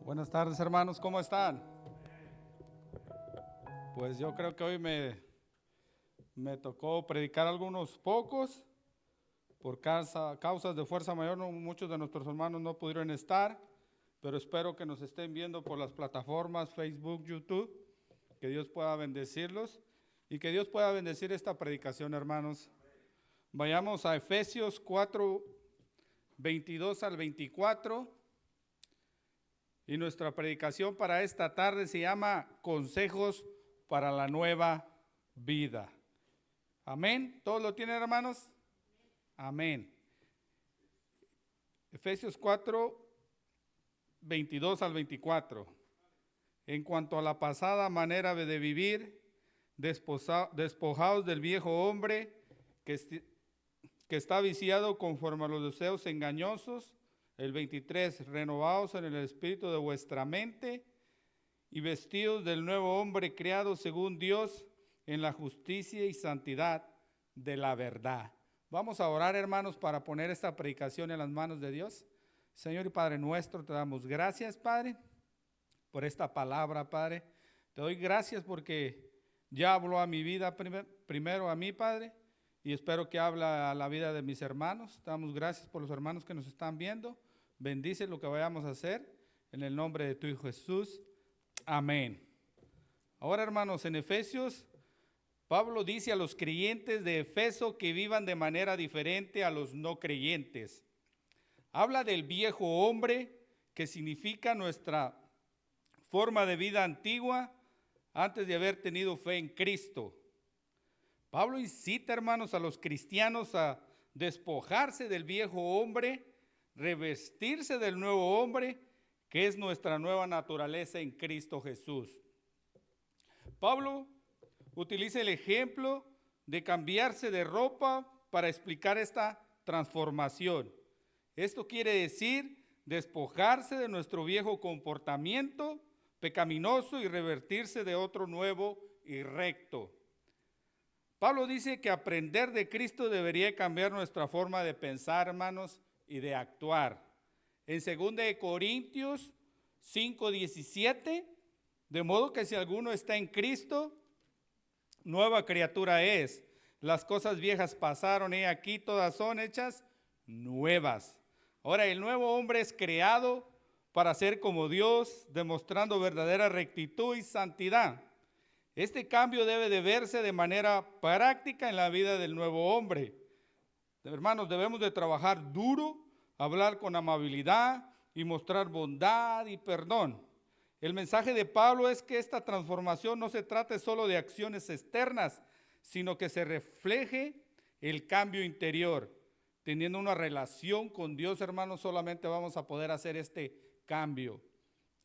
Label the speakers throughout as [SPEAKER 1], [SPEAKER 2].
[SPEAKER 1] Buenas tardes, hermanos, ¿cómo están? Pues yo creo que hoy me tocó predicar algunos pocos, por causas de fuerza mayor, muchos de nuestros hermanos no pudieron estar, pero espero que nos estén viendo por las plataformas Facebook, YouTube, que Dios pueda bendecirlos y que Dios pueda bendecir esta predicación, hermanos. Vayamos a Efesios 4, 22 al 24. Y nuestra predicación para esta tarde se llama Consejos para la Nueva Vida. Amén. ¿Todos lo tienen, hermanos? Amén. Efesios 4, 22 al 24. En cuanto a la pasada manera de vivir, despojados del viejo hombre que está viciado conforme a los deseos engañosos. El 23, renovados en el espíritu de vuestra mente y vestidos del nuevo hombre creado según Dios en la justicia y santidad de la verdad. Vamos a orar, hermanos, para poner esta predicación en las manos de Dios. Señor y Padre nuestro, te damos gracias, Padre, por esta palabra, Padre. Te doy gracias porque ya habló a mi vida primero a mí, Padre, y espero que hable a la vida de mis hermanos. Te damos gracias por los hermanos que nos están viendo. Bendice lo que vayamos a hacer en el nombre de tu Hijo Jesús. Amén. Ahora, hermanos, en Efesios, Pablo dice a los creyentes de Efeso que vivan de manera diferente a los no creyentes. Habla del viejo hombre, que significa nuestra forma de vida antigua antes de haber tenido fe en Cristo. Pablo incita, hermanos, a los cristianos a despojarse del viejo hombre, revestirse del nuevo hombre, que es nuestra nueva naturaleza en Cristo Jesús. Pablo utiliza el ejemplo de cambiarse de ropa para explicar esta transformación. Esto quiere decir despojarse de nuestro viejo comportamiento pecaminoso y revertirse de otro nuevo y recto. Pablo dice que aprender de Cristo debería cambiar nuestra forma de pensar, hermanos, y de actuar. En 2 Corintios 5:17, de modo que si alguno está en Cristo, nueva criatura es. Las cosas viejas pasaron y aquí todas son hechas nuevas. Ahora, el nuevo hombre es creado para ser como Dios, demostrando verdadera rectitud y santidad. Este cambio debe de verse de manera práctica en la vida del nuevo hombre. Hermanos, debemos de trabajar duro, hablar con amabilidad y mostrar bondad y perdón. El mensaje de Pablo es que esta transformación no se trate solo de acciones externas, sino que se refleje el cambio interior. Teniendo una relación con Dios, hermanos, solamente vamos a poder hacer este cambio.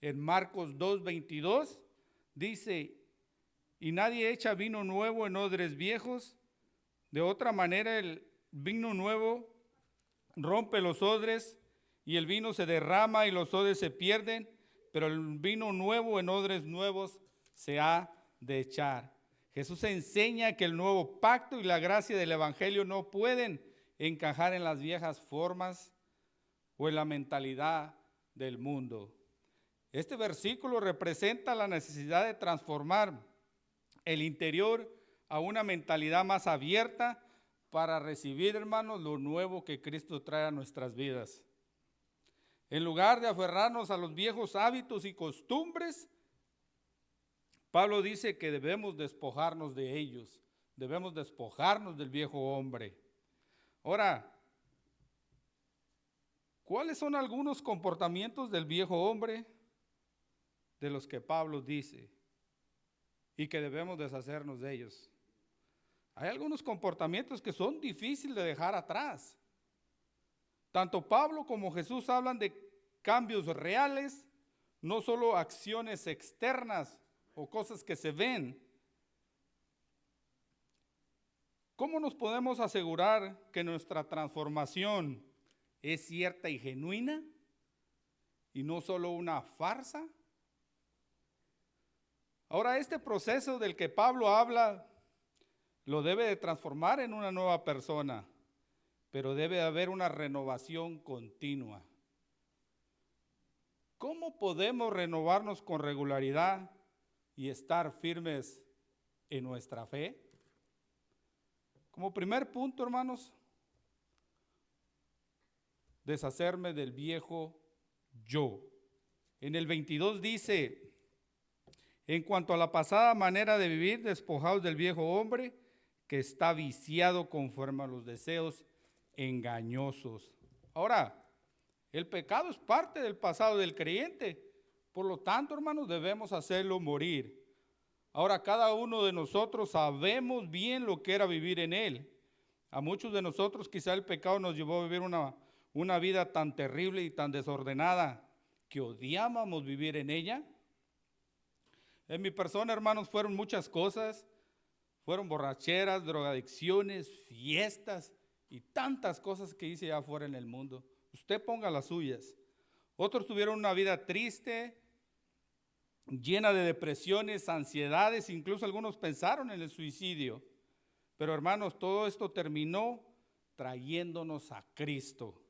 [SPEAKER 1] En Marcos 2:22 dice: y nadie echa vino nuevo en odres viejos, de otra manera el vino nuevo rompe los odres y el vino se derrama y los odres se pierden, pero el vino nuevo en odres nuevos se ha de echar. Jesús enseña que el nuevo pacto y la gracia del evangelio no pueden encajar en las viejas formas o en la mentalidad del mundo. Este versículo representa la necesidad de transformar el interior a una mentalidad más abierta para recibir, hermanos, lo nuevo que Cristo trae a nuestras vidas. En lugar de aferrarnos a los viejos hábitos y costumbres, Pablo dice que debemos despojarnos de ellos, debemos despojarnos del viejo hombre. Ahora, ¿cuáles son algunos comportamientos del viejo hombre de los que Pablo dice y que debemos deshacernos de ellos? Hay algunos comportamientos que son difíciles de dejar atrás. Tanto Pablo como Jesús hablan de cambios reales, no solo acciones externas o cosas que se ven. ¿Cómo nos podemos asegurar que nuestra transformación es cierta y genuina y no solo una farsa? Ahora, este proceso del que Pablo habla lo debe de transformar en una nueva persona, pero debe haber una renovación continua. ¿Cómo podemos renovarnos con regularidad y estar firmes en nuestra fe? Como primer punto, hermanos, deshacerme del viejo yo. En el 22 dice, en cuanto a la pasada manera de vivir, despojados del viejo hombre que está viciado conforme a los deseos engañosos. Ahora, el pecado es parte del pasado del creyente, por lo tanto, hermanos, debemos hacerlo morir. Ahora, cada uno de nosotros sabemos bien lo que era vivir en él. A muchos de nosotros quizá el pecado nos llevó a vivir una vida tan terrible y tan desordenada que odiábamos vivir en ella. En mi persona, hermanos, fueron muchas cosas. Fueron borracheras, drogadicciones, fiestas y tantas cosas que hice allá afuera en el mundo. Usted ponga las suyas. Otros tuvieron una vida triste, llena de depresiones, ansiedades, incluso algunos pensaron en el suicidio. Pero hermanos, todo esto terminó trayéndonos a Cristo.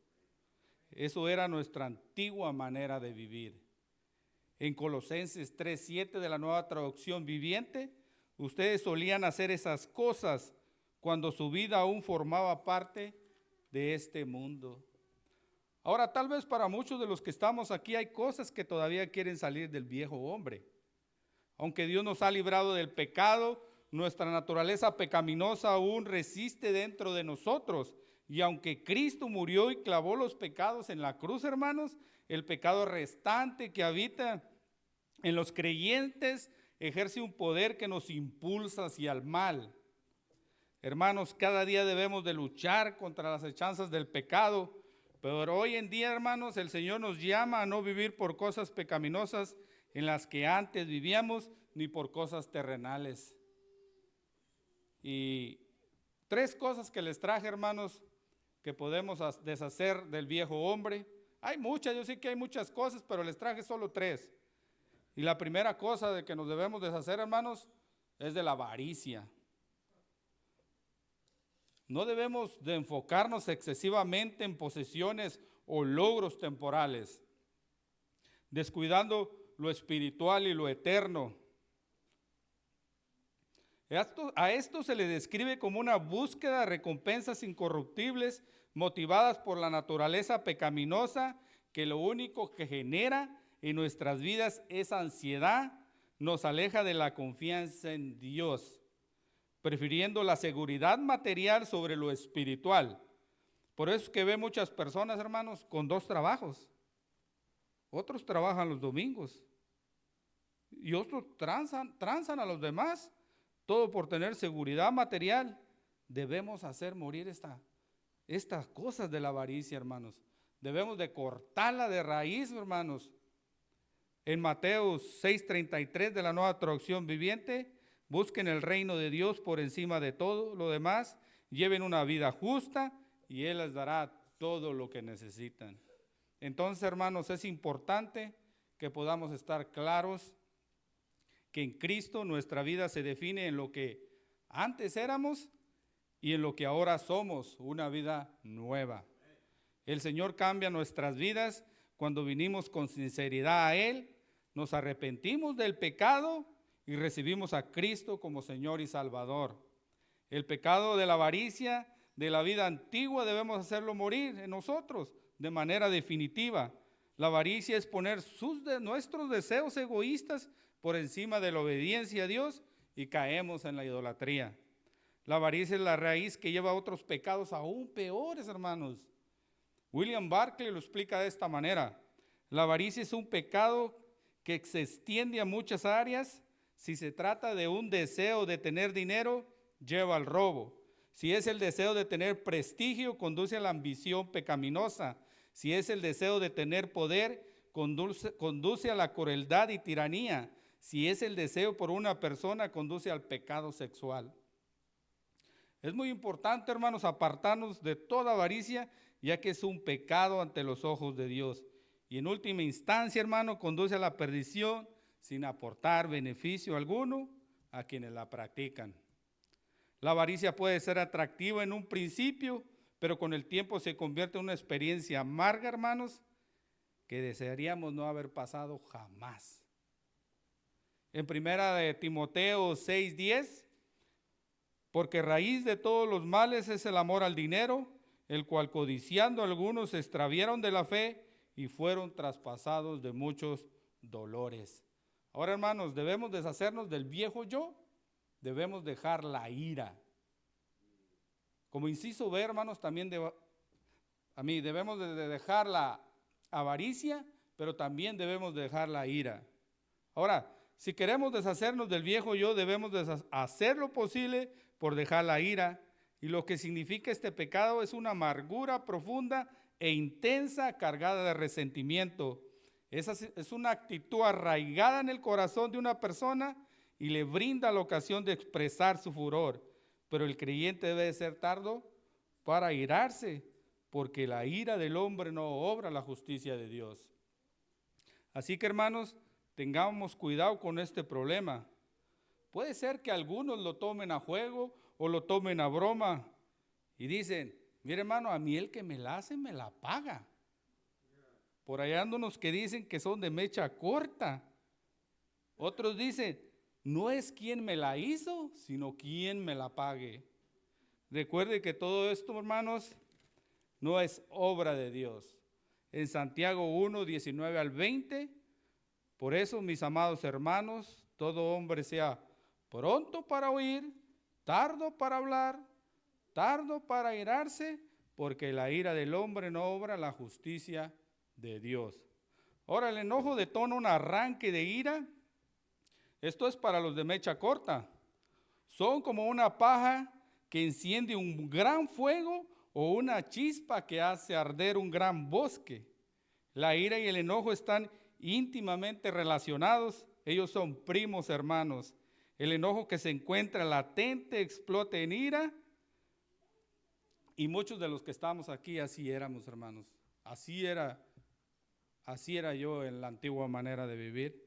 [SPEAKER 1] Eso era nuestra antigua manera de vivir. En Colosenses 3:7 de la Nueva Traducción Viviente, ustedes solían hacer esas cosas cuando su vida aún formaba parte de este mundo. Ahora, tal vez para muchos de los que estamos aquí hay cosas que todavía quieren salir del viejo hombre. Aunque Dios nos ha librado del pecado, nuestra naturaleza pecaminosa aún resiste dentro de nosotros. Y aunque Cristo murió y clavó los pecados en la cruz, hermanos, el pecado restante que habita en los creyentes ejerce un poder que nos impulsa hacia el mal. Hermanos, cada día debemos de luchar contra las hechanzas del pecado, pero hoy en día, hermanos, el Señor nos llama a no vivir por cosas pecaminosas en las que antes vivíamos, ni por cosas terrenales. Y 3 cosas que les traje, hermanos, que podemos deshacer del viejo hombre. Hay muchas, yo sé que hay muchas cosas, pero les traje solo 3. Y la primera cosa de que nos debemos deshacer, hermanos, es de la avaricia. No debemos de enfocarnos excesivamente en posesiones o logros temporales, descuidando lo espiritual y lo eterno. A esto se le describe como una búsqueda de recompensas incorruptibles motivadas por la naturaleza pecaminosa que lo único que genera en nuestras vidas es ansiedad, nos aleja de la confianza en Dios, prefiriendo la seguridad material sobre lo espiritual. Por eso es que ve muchas personas, hermanos, con 2 trabajos. Otros trabajan los domingos y otros transan a los demás, todo por tener seguridad material. Debemos hacer morir estas cosas de la avaricia, hermanos. Debemos de cortarla de raíz, hermanos. En Mateo 6:33 de la Nueva Traducción Viviente, busquen el reino de Dios por encima de todo lo demás, lleven una vida justa y Él les dará todo lo que necesitan. Entonces, hermanos, es importante que podamos estar claros que en Cristo nuestra vida se define en lo que antes éramos y en lo que ahora somos, una vida nueva. El Señor cambia nuestras vidas cuando vinimos con sinceridad a Él, nos arrepentimos del pecado y recibimos a Cristo como Señor y Salvador. El pecado de la avaricia, de la vida antigua, debemos hacerlo morir en nosotros de manera definitiva. La avaricia es poner nuestros deseos egoístas por encima de la obediencia a Dios y caemos en la idolatría. La avaricia es la raíz que lleva a otros pecados aún peores, hermanos. William Barclay lo explica de esta manera. La avaricia es un pecado que se extiende a muchas áreas. Si se trata de un deseo de tener dinero, lleva al robo. Si es el deseo de tener prestigio, conduce a la ambición pecaminosa. Si es el deseo de tener poder, conduce a la crueldad y tiranía. Si es el deseo por una persona, conduce al pecado sexual. Es muy importante, hermanos, apartarnos de toda avaricia, ya que es un pecado ante los ojos de Dios. Y en última instancia, hermano, conduce a la perdición sin aportar beneficio alguno a quienes la practican. La avaricia puede ser atractiva en un principio, pero con el tiempo se convierte en una experiencia amarga, hermanos, que desearíamos no haber pasado jamás. En primera de Timoteo 6:10, porque raíz de todos los males es el amor al dinero, el cual codiciando algunos se extravieron de la fe y fueron traspasados de muchos dolores. Ahora, hermanos, debemos deshacernos del viejo yo, debemos dejar la ira. Como inciso B, hermanos, también debemos de dejar la avaricia, pero también debemos de dejar la ira. Ahora, si queremos deshacernos del viejo yo, debemos de hacer lo posible por dejar la ira. Y lo que significa este pecado es una amargura profunda e intensa cargada de resentimiento. Es una actitud arraigada en el corazón de una persona y le brinda la ocasión de expresar su furor. Pero el creyente debe ser tardo para airarse, porque la ira del hombre no obra la justicia de Dios. Así que, hermanos, tengamos cuidado con este problema. Puede ser que algunos lo tomen a juego o lo tomen a broma y dicen, mire, hermano, a mí el que me la hace me la paga. Por allá ando unos que dicen que son de mecha corta. Otros dicen, no es quien me la hizo, sino quien me la pague. Recuerde que todo esto, hermanos, no es obra de Dios. En Santiago 1:19-20, por eso, mis amados hermanos, todo hombre sea pronto para oír, tardo para hablar, tardo para airarse, porque la ira del hombre no obra la justicia de Dios. Ahora, el enojo detona un arranque de ira. Esto es para los de mecha corta. Son como una paja que enciende un gran fuego o una chispa que hace arder un gran bosque. La ira y el enojo están íntimamente relacionados. Ellos son primos hermanos. El enojo que se encuentra latente explota en ira. Y muchos de los que estamos aquí así éramos, hermanos. Así era yo en la antigua manera de vivir.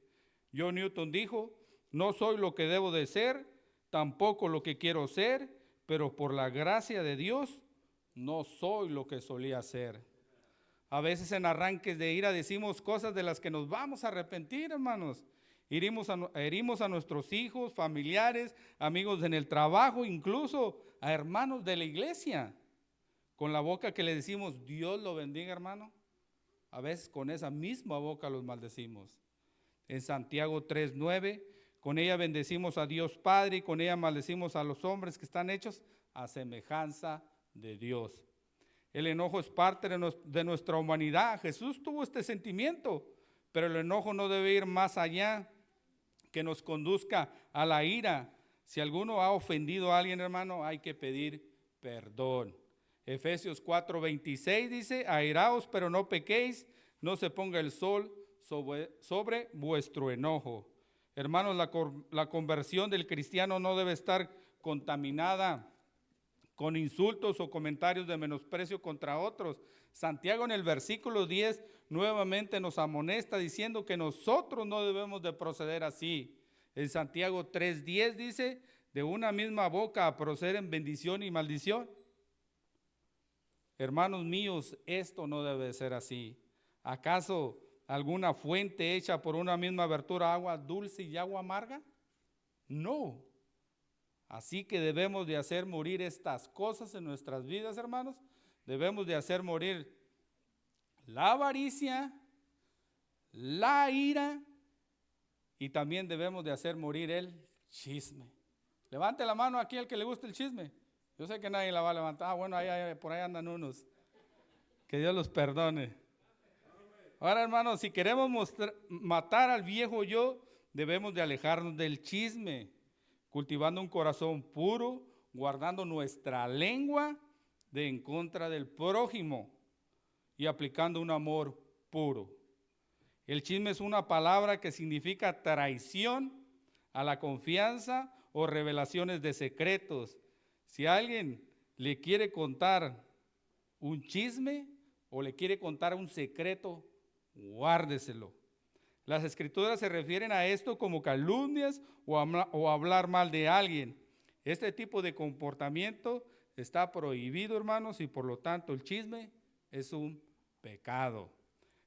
[SPEAKER 1] John Newton dijo, no soy lo que debo de ser, tampoco lo que quiero ser, pero por la gracia de Dios no soy lo que solía ser. A veces en arranques de ira decimos cosas de las que nos vamos a arrepentir, hermanos. Herimos a nuestros hijos, familiares, amigos en el trabajo, incluso a hermanos de la iglesia. Con la boca que le decimos, Dios lo bendiga, hermano. A veces con esa misma boca los maldecimos. En Santiago 3:9, con ella bendecimos a Dios Padre y con ella maldecimos a los hombres que están hechos a semejanza de Dios. El enojo es parte de nuestra humanidad. Jesús tuvo este sentimiento, pero el enojo no debe ir más allá, que nos conduzca a la ira. Si alguno ha ofendido a alguien, hermano, hay que pedir perdón. Efesios 4:26 dice, airaos, pero no pequéis, no se ponga el sol sobre vuestro enojo. Hermanos, la conversión del cristiano no debe estar contaminada con insultos o comentarios de menosprecio contra otros. Santiago en el versículo 10 nuevamente nos amonesta diciendo que nosotros no debemos de proceder así. En Santiago 3:10 dice, de una misma boca proceden bendición y maldición. Hermanos míos, esto no debe ser así. ¿Acaso alguna fuente hecha por una misma abertura agua dulce y agua amarga? No. Así que debemos de hacer morir estas cosas en nuestras vidas, hermanos. Debemos de hacer morir la avaricia, la ira y también debemos de hacer morir el chisme. Levante la mano aquí al que le guste el chisme. Yo sé que nadie la va a levantar. Bueno, por ahí andan unos. Que Dios los perdone. Ahora, hermanos, si queremos matar al viejo yo, debemos de alejarnos del chisme, cultivando un corazón puro, guardando nuestra lengua de en contra del prójimo y aplicando un amor puro. El chisme es una palabra que significa traición a la confianza o revelaciones de secretos. Si alguien le quiere contar un chisme o le quiere contar un secreto, guárdeselo. Las escrituras se refieren a esto como calumnias o hablar mal de alguien. Este tipo de comportamiento está prohibido, hermanos, y por lo tanto el chisme es un pecado.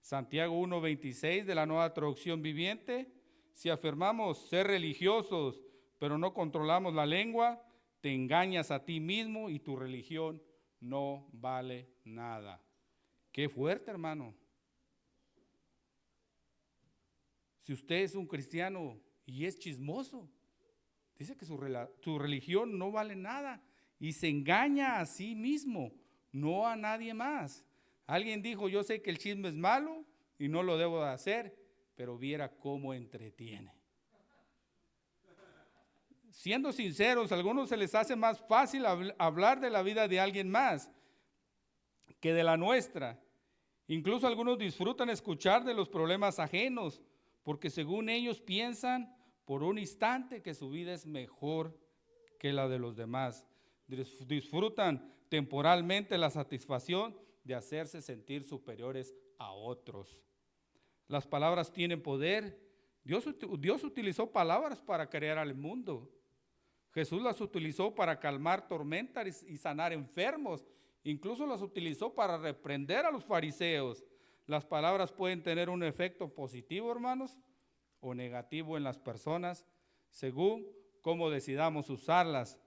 [SPEAKER 1] Santiago 1:26 de la Nueva Traducción Viviente: si afirmamos ser religiosos, pero no controlamos la lengua, te engañas a ti mismo y tu religión no vale nada. Qué fuerte, hermano. Si usted es un cristiano y es chismoso, dice que su religión no vale nada y se engaña a sí mismo, no a nadie más. Alguien dijo: yo sé que el chisme es malo y no lo debo de hacer, pero viera cómo entretiene. Siendo sinceros, a algunos se les hace más fácil hablar de la vida de alguien más que de la nuestra. Incluso algunos disfrutan escuchar de los problemas ajenos, porque según ellos piensan por un instante que su vida es mejor que la de los demás. Disfrutan temporalmente la satisfacción de hacerse sentir superiores a otros. Las palabras tienen poder. Dios utilizó palabras para crear al mundo. Jesús las utilizó para calmar tormentas y sanar enfermos. Incluso las utilizó para reprender a los fariseos. Las palabras pueden tener un efecto positivo, hermanos, o negativo en las personas, según cómo decidamos usarlas.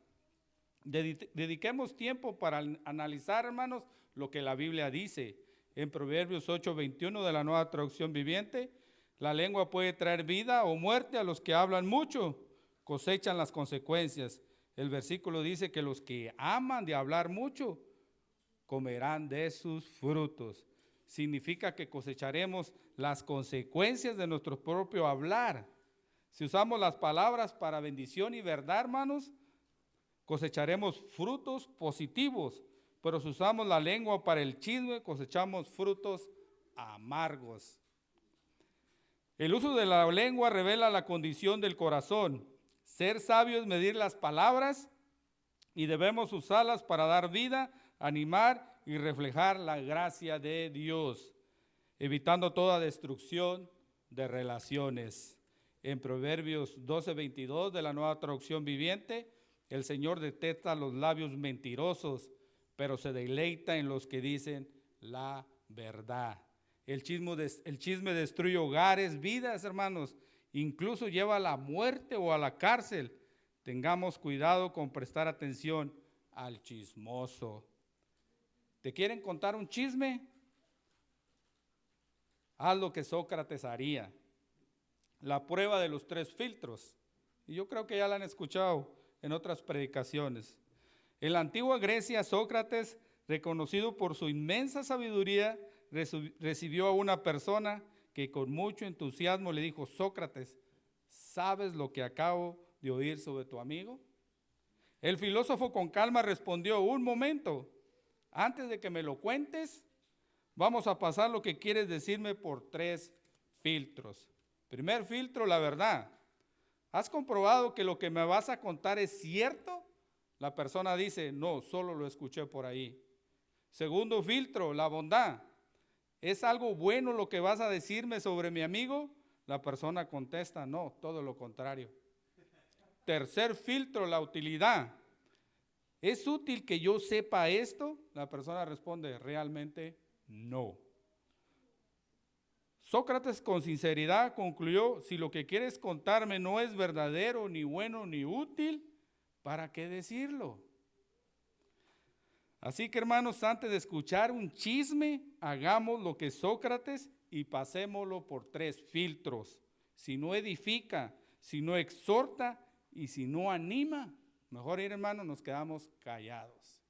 [SPEAKER 1] Dediquemos tiempo para analizar, hermanos, lo que la Biblia dice. En Proverbios 8:21 de la Nueva Traducción Viviente: la lengua puede traer vida o muerte a los que hablan mucho, cosechan las consecuencias. El versículo dice que los que aman de hablar mucho comerán de sus frutos. Significa que cosecharemos las consecuencias de nuestro propio hablar. Si usamos las palabras para bendición y verdad, hermanos, cosecharemos frutos positivos, pero si usamos la lengua para el chisme, cosechamos frutos amargos. El uso de la lengua revela la condición del corazón. Ser sabio es medir las palabras y debemos usarlas para dar vida, animar y reflejar la gracia de Dios, evitando toda destrucción de relaciones. En Proverbios 12:22 de la Nueva Traducción Viviente: el Señor detesta los labios mentirosos, pero se deleita en los que dicen la verdad. El chisme destruye hogares, vidas, hermanos, incluso lleva a la muerte o a la cárcel. Tengamos cuidado con prestar atención al chismoso. ¿Te quieren contar un chisme? Haz lo que Sócrates haría. La prueba de los 3 filtros. Y yo creo que ya la han escuchado en otras predicaciones. En la antigua Grecia, Sócrates, reconocido por su inmensa sabiduría, recibió a una persona que con mucho entusiasmo le dijo: Sócrates, ¿sabes lo que acabo de oír sobre tu amigo? El filósofo con calma respondió: un momento, antes de que me lo cuentes, vamos a pasar lo que quieres decirme por 3 filtros. Primer filtro: la verdad. ¿Has comprobado que lo que me vas a contar es cierto? La persona dice: no, solo lo escuché por ahí. Segundo filtro: la bondad. ¿Es algo bueno lo que vas a decirme sobre mi amigo? La persona contesta: no, todo lo contrario. Tercer filtro: la utilidad. ¿Es útil que yo sepa esto? La persona responde: realmente no. Sócrates con sinceridad concluyó: si lo que quieres contarme no es verdadero, ni bueno, ni útil, ¿para qué decirlo? Así que, hermanos, antes de escuchar un chisme, hagamos lo que Sócrates y pasémoslo por 3 filtros. Si no edifica, si no exhorta y si no anima, mejor, hermanos, nos quedamos callados.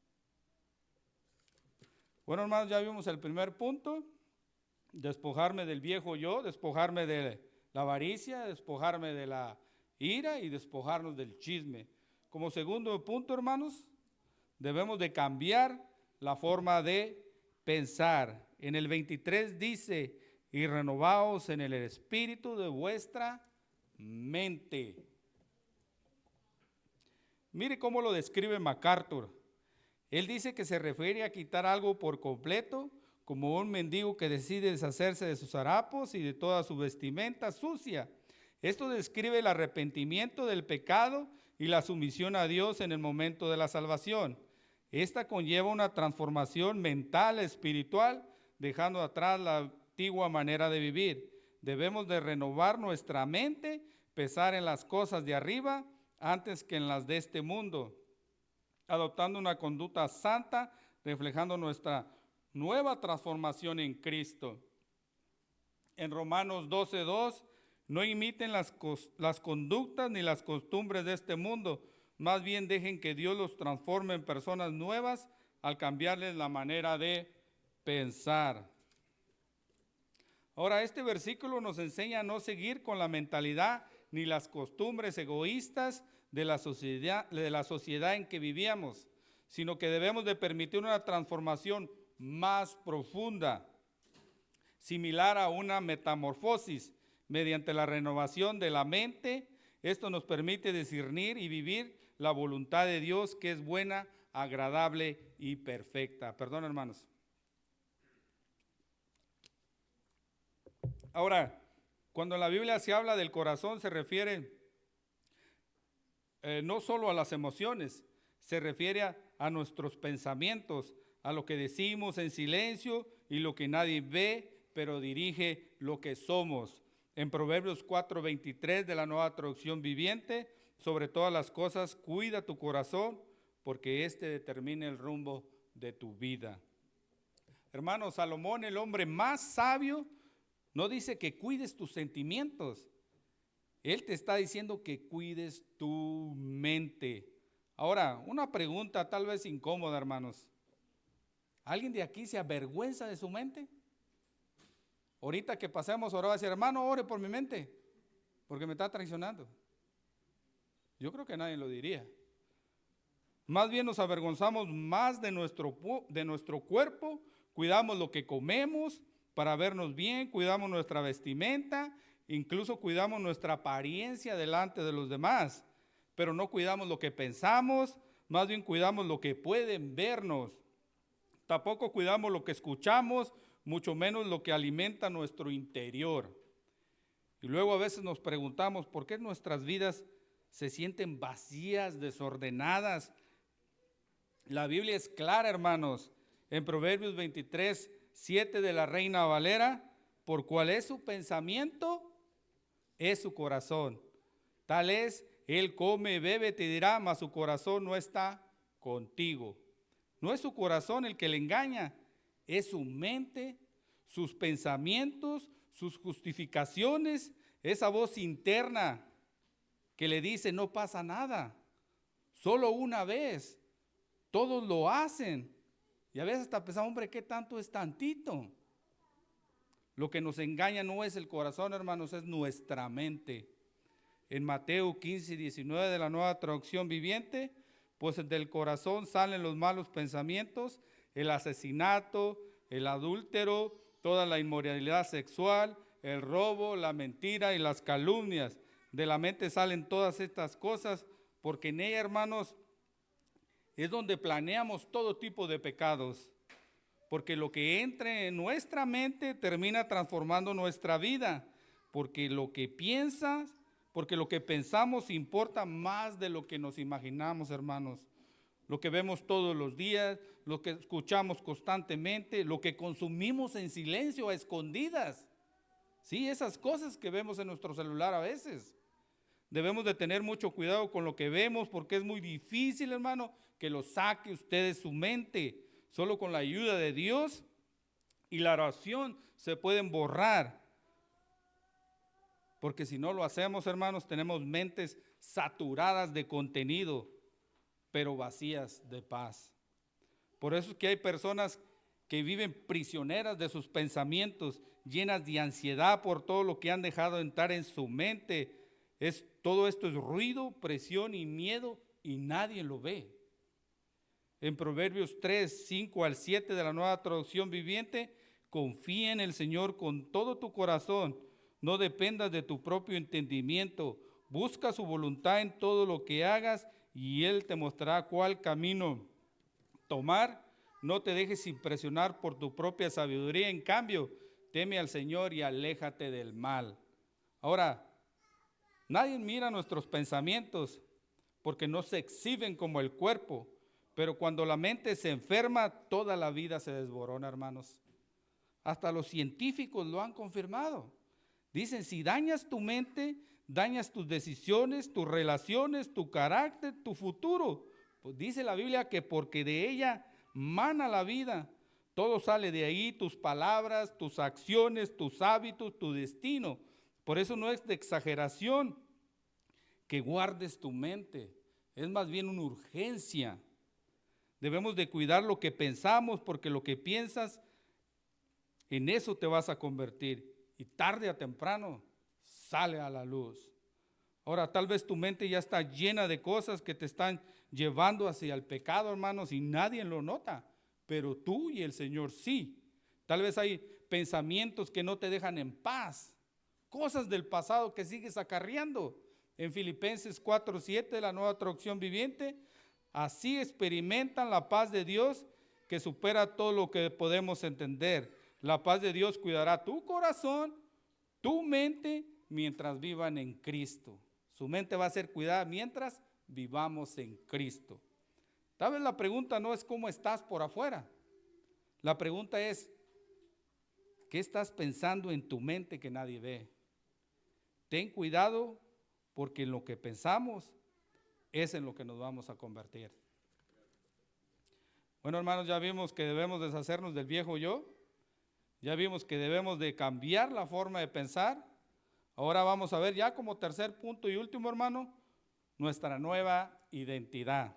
[SPEAKER 1] Bueno, hermanos, ya vimos el primer punto: despojarme del viejo yo, despojarme de la avaricia, despojarme de la ira y despojarnos del chisme. Como segundo punto, hermanos, debemos de cambiar la forma de pensar. En el 23 dice: y renovaos en el espíritu de vuestra mente. Mire cómo lo describe MacArthur. Él dice que se refiere a quitar algo por completo, como un mendigo que decide deshacerse de sus harapos y de toda su vestimenta sucia. Esto describe el arrepentimiento del pecado y la sumisión a Dios en el momento de la salvación. Esta conlleva una transformación mental, espiritual, dejando atrás la antigua manera de vivir. Debemos de renovar nuestra mente, pensar en las cosas de arriba antes que en las de este mundo, adoptando una conducta santa, reflejando nuestra nueva transformación en Cristo. En Romanos 12:2, no imiten las conductas ni las costumbres de este mundo, más bien dejen que Dios los transforme en personas nuevas al cambiarles la manera de pensar. Ahora, este versículo nos enseña a no seguir con la mentalidad ni las costumbres egoístas de la sociedad en que vivíamos, sino que debemos de permitir una transformación más profunda, similar a una metamorfosis, mediante la renovación de la mente. Esto nos permite discernir y vivir la voluntad de Dios, que es buena, agradable y perfecta. Perdón, hermanos. Ahora, cuando en la Biblia se habla del corazón, se refiere no solo a las emociones, se refiere a nuestros pensamientos, a lo que decimos en silencio y lo que nadie ve, pero dirige lo que somos. En Proverbios 4:23 de la Nueva Traducción Viviente, sobre todas las cosas, cuida tu corazón, porque este determina el rumbo de tu vida. Hermano, Salomón, el hombre más sabio, no dice que cuides tus sentimientos. Él te está diciendo que cuides tu mente. Ahora, una pregunta tal vez incómoda, hermanos. ¿Alguien de aquí se avergüenza de su mente? Ahorita que pasemos, ahora va a decir, hermano, ore por mi mente, porque me está traicionando. Yo creo que nadie lo diría. Más bien nos avergonzamos más de nuestro cuerpo, cuidamos lo que comemos para vernos bien, cuidamos nuestra vestimenta, incluso cuidamos nuestra apariencia delante de los demás, pero no cuidamos lo que pensamos, más bien cuidamos lo que pueden vernos. Tampoco cuidamos lo que escuchamos, mucho menos lo que alimenta nuestro interior. Y luego a veces nos preguntamos por qué nuestras vidas se sienten vacías, desordenadas. La Biblia es clara, hermanos, en Proverbios 23:7 de la Reina Valera, por cuál es su pensamiento, es su corazón. Tal es, él come, bebe, te dirá, mas su corazón no está contigo. No es su corazón el que le engaña, es su mente, sus pensamientos, sus justificaciones, esa voz interna que le dice no pasa nada, solo una vez, todos lo hacen. Y a veces hasta pensamos, hombre, ¿qué tanto es tantito? Lo que nos engaña no es el corazón, hermanos, es nuestra mente. En Mateo 15:19 de la Nueva Traducción Viviente, pues del corazón salen los malos pensamientos, el asesinato, el adúltero, toda la inmoralidad sexual, el robo, la mentira y las calumnias. De la mente salen todas estas cosas, porque en ella, hermanos, es donde planeamos todo tipo de pecados. Porque lo que entre en nuestra mente termina transformando nuestra vida. Porque lo que pensamos importa más de lo que nos imaginamos, hermanos. Lo que vemos todos los días, lo que escuchamos constantemente, lo que consumimos en silencio, a escondidas. Sí, esas cosas que vemos en nuestro celular a veces. Debemos de tener mucho cuidado con lo que vemos, porque es muy difícil, hermano, que lo saque usted de su mente. Solo con la ayuda de Dios y la oración se pueden borrar. Porque si no lo hacemos, hermanos, tenemos mentes saturadas de contenido, pero vacías de paz. Por eso es que hay personas que viven prisioneras de sus pensamientos, llenas de ansiedad por todo lo que han dejado entrar en su mente. Todo esto es ruido, presión y miedo, y nadie lo ve. En Proverbios 3:5-7 de la Nueva Traducción Viviente, confía en el Señor con todo tu corazón, no dependas de tu propio entendimiento, busca su voluntad en todo lo que hagas y Él te mostrará cuál camino tomar. No te dejes impresionar por tu propia sabiduría, en cambio, teme al Señor y aléjate del mal. Ahora, nadie mira nuestros pensamientos porque no se exhiben como el cuerpo, pero cuando la mente se enferma, toda la vida se desborona, hermanos. hasta los científicos lo han confirmado. Dicen, si dañas tu mente, dañas tus decisiones, tus relaciones, tu carácter, tu futuro. Pues dice la Biblia que porque de ella mana la vida. Todo sale de ahí, tus palabras, tus acciones, tus hábitos, tu destino. Por eso no es de exageración que guardes tu mente. Es más bien una urgencia. Debemos de cuidar lo que pensamos, porque lo que piensas, en eso te vas a convertir. Y tarde o temprano sale a la luz. Ahora, tal vez tu mente ya está llena de cosas que te están llevando hacia el pecado, hermanos, y nadie lo nota. Pero tú y el Señor sí. Tal vez hay pensamientos que no te dejan en paz. Cosas del pasado que sigues acarreando. En Filipenses 4:7, la Nueva Traducción Viviente, así experimentan la paz de Dios que supera todo lo que podemos entender. La paz de Dios cuidará tu corazón, tu mente, mientras vivan en Cristo. Su mente va a ser cuidada mientras vivamos en Cristo. Tal vez la pregunta no es cómo estás por afuera. La pregunta es, ¿qué estás pensando en tu mente que nadie ve? Ten cuidado, porque en lo que pensamos es en lo que nos vamos a convertir. Bueno, hermanos, ya vimos que debemos deshacernos del viejo yo. Ya vimos que debemos de cambiar la forma de pensar. Ahora vamos a ver ya como tercer punto y último, hermano, nuestra nueva identidad.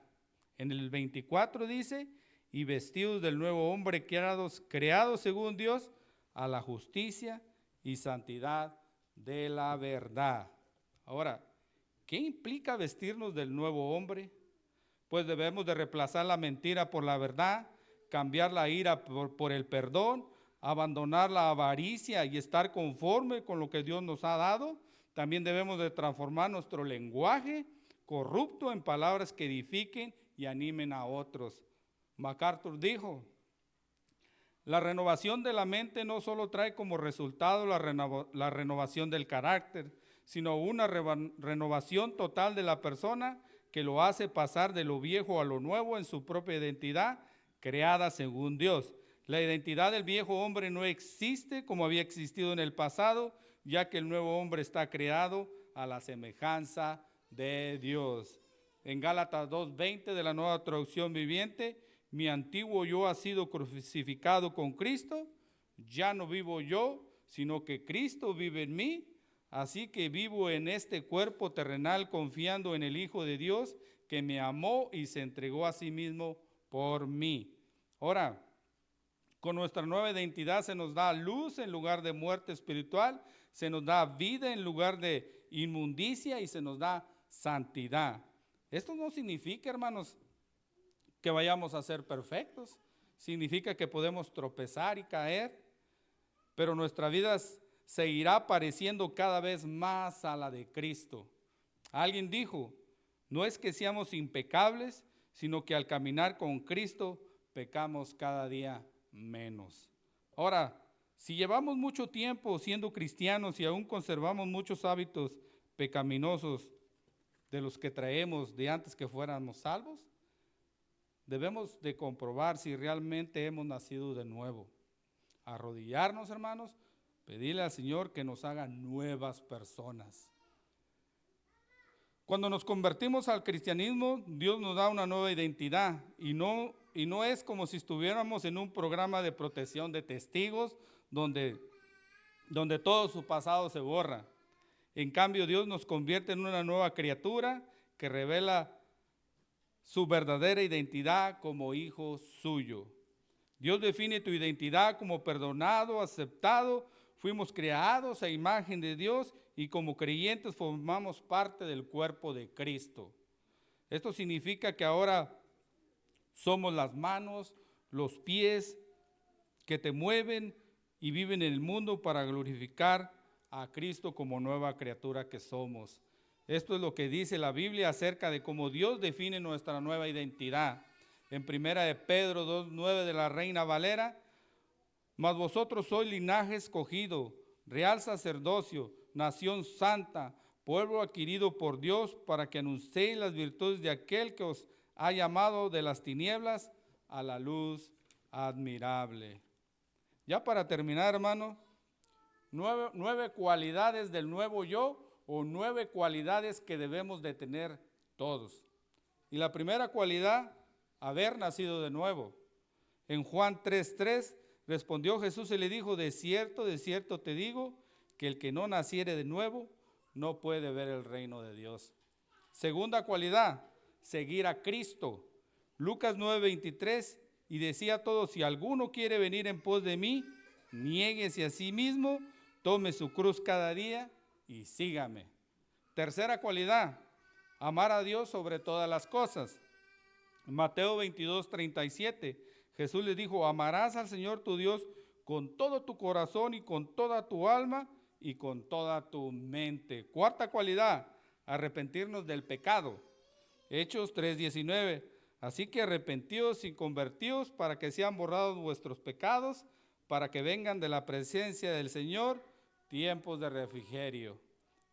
[SPEAKER 1] En el 24 dice, y vestidos del nuevo hombre creados según Dios a la justicia y santidad de la verdad. Ahora, ¿qué implica vestirnos del nuevo hombre? Pues debemos de reemplazar la mentira por la verdad, cambiar la ira por el perdón, abandonar la avaricia y estar conforme con lo que Dios nos ha dado. También debemos de transformar nuestro lenguaje corrupto en palabras que edifiquen y animen a otros. MacArthur dijo, la renovación de la mente no solo trae como resultado la renovación del carácter, sino una renovación total de la persona que lo hace pasar de lo viejo a lo nuevo en su propia identidad, creada según Dios. La identidad del viejo hombre no existe como había existido en el pasado, ya que el nuevo hombre está creado a la semejanza de Dios. En Gálatas 2:20 de la Nueva Traducción Viviente, mi antiguo yo ha sido crucificado con Cristo, ya no vivo yo, sino que Cristo vive en mí, así que vivo en este cuerpo terrenal confiando en el Hijo de Dios que me amó y se entregó a sí mismo por mí. Ahora, con nuestra nueva identidad se nos da luz en lugar de muerte espiritual, se nos da vida en lugar de inmundicia y se nos da santidad. Esto no significa, hermanos, que vayamos a ser perfectos. Significa que podemos tropezar y caer, pero nuestra vida se irá pareciendo cada vez más a la de Cristo. Alguien dijo, no es que seamos impecables, sino que al caminar con Cristo pecamos cada día menos. Ahora, si llevamos mucho tiempo siendo cristianos y aún conservamos muchos hábitos pecaminosos de los que traemos de antes que fuéramos salvos, debemos de comprobar si realmente hemos nacido de nuevo. Arrodillarnos, hermanos, pedirle al Señor que nos haga nuevas personas. Cuando nos convertimos al cristianismo, Dios nos da una nueva identidad y no es como si estuviéramos en un programa de protección de testigos donde todo su pasado se borra. En cambio, Dios nos convierte en una nueva criatura que revela su verdadera identidad como hijo suyo. Dios define tu identidad como perdonado, aceptado. Fuimos creados a imagen de Dios y como creyentes formamos parte del cuerpo de Cristo. Esto significa que ahora somos las manos, los pies que te mueven y viven en el mundo para glorificar a Cristo como nueva criatura que somos. Esto es lo que dice la Biblia acerca de cómo Dios define nuestra nueva identidad. En 1 de Pedro 2:9 de la Reina Valera, mas vosotros sois linaje escogido, real sacerdocio, nación santa, pueblo adquirido por Dios, para que anunciéis las virtudes de aquel que os ha llamado de las tinieblas a la luz admirable. Ya para terminar, hermano, 9 cualidades del nuevo yo, o 9 cualidades que debemos de tener todos. Y la primera cualidad, haber nacido de nuevo. En Juan 3:3 respondió Jesús y le dijo: de cierto te digo, que el que no naciere de nuevo no puede ver el reino de Dios. Segunda cualidad, seguir a Cristo. Lucas 9:23, y decía a todos: si alguno quiere venir en pos de mí, niéguese a sí mismo, tome su cruz cada día y sígame. Tercera cualidad, amar a Dios sobre todas las cosas. Mateo 22:37, Jesús les dijo: amarás al Señor tu Dios con todo tu corazón y con toda tu alma y con toda tu mente. Cuarta cualidad, arrepentirnos del pecado. Hechos 3:19, así que arrepentíos y convertíos para que sean borrados vuestros pecados, para que vengan de la presencia del Señor tiempos de refrigerio.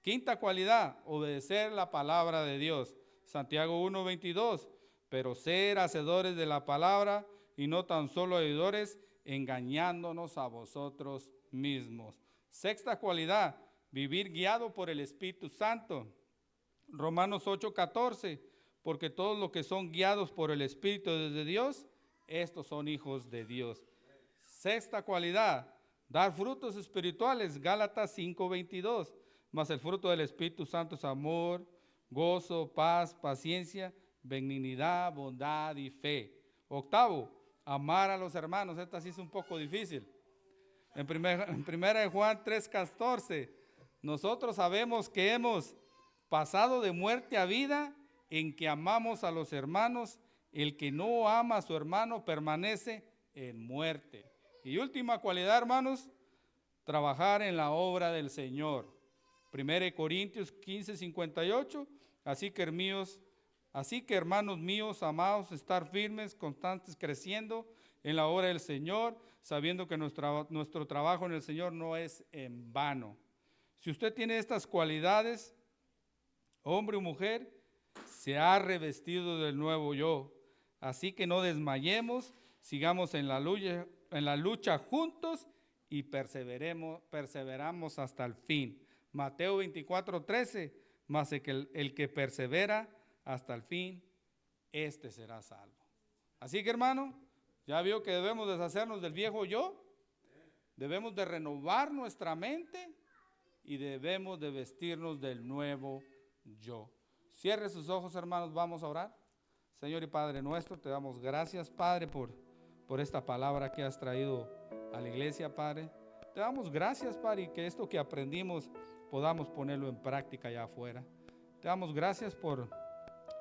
[SPEAKER 1] Quinta cualidad, obedecer la palabra de Dios. Santiago 1:22, pero ser hacedores de la palabra y no tan solo oidores, engañándonos a vosotros mismos. Sexta cualidad, vivir guiado por el Espíritu Santo. Romanos 8:14, porque todos los que son guiados por el Espíritu de Dios, estos son hijos de Dios. Sexta cualidad, dar frutos espirituales. Gálatas 5:22, mas el fruto del Espíritu Santo es amor, gozo, paz, paciencia, benignidad, bondad y fe. Octavo, amar a los hermanos. Esta sí es un poco difícil. En primera de Juan 3:14, nosotros sabemos que hemos pasado de muerte a vida en que amamos a los hermanos. El que no ama a su hermano permanece en muerte. Y última cualidad, hermanos, trabajar en la obra del Señor. 1 Corintios 15:58, así que hermanos míos, amados, estar firmes, constantes, creciendo en la obra del Señor, sabiendo que nuestro trabajo en el Señor no es en vano. Si usted tiene estas cualidades, hombre o mujer, se ha revestido del nuevo yo. Así que no desmayemos, sigamos en la lucha juntos y perseveramos hasta el fin. Mateo 24:13, mas el que persevera hasta el fin, este será salvo. Así que, hermano, ya vio que debemos deshacernos del viejo yo, debemos de renovar nuestra mente y debemos de vestirnos del nuevo yo. Cierre sus ojos, hermanos, vamos a orar. Señor y Padre nuestro, te damos gracias, Padre, por esta palabra que has traído a la iglesia, Padre. Te damos gracias, Padre, y que esto que aprendimos podamos ponerlo en práctica allá afuera. Te damos gracias por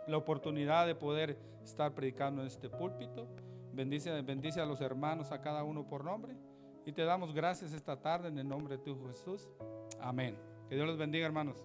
[SPEAKER 1] la oportunidad de poder estar predicando en este púlpito. Bendice a los hermanos, a cada uno por nombre. Y te damos gracias esta tarde en el nombre de tu Jesús. Amén. Que Dios los bendiga, hermanos.